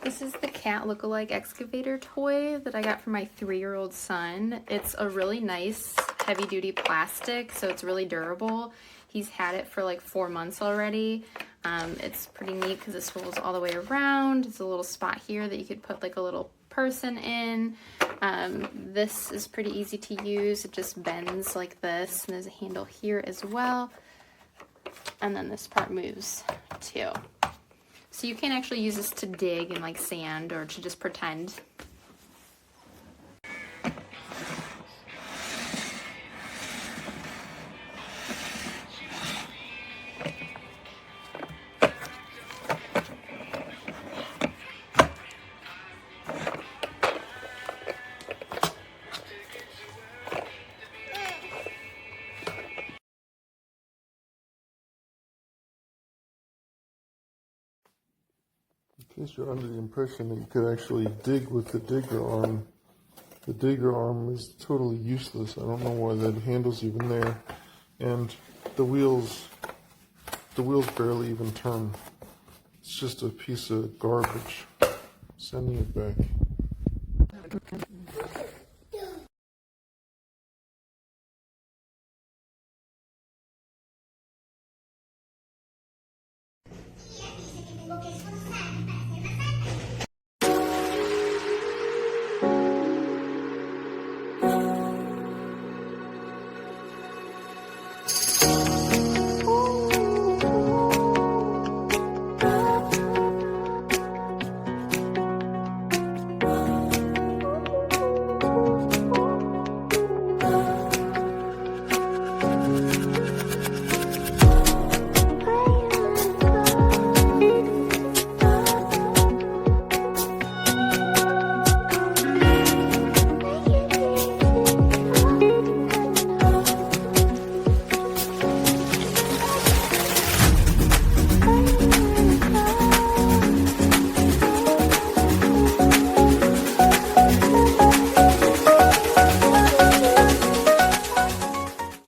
This is the cat look-alike excavator toy that I got for my 3-year-old son. It's a really nice heavy-duty plastic, so it's really durable. He's had it for like 4 months already. It's pretty neat because it swivels all the way around. There's a little spot here that you could put like a little person in. This is pretty easy to use. It just bends like this, and there's a handle here as well. And then this part moves too. So you can actually use this to dig in like sand or to just pretend. In case you're under the impression that you could actually dig with the digger arm is totally useless. I don't know why that handle's even there. And the wheels barely even turn. It's just a piece of garbage. Sending it back.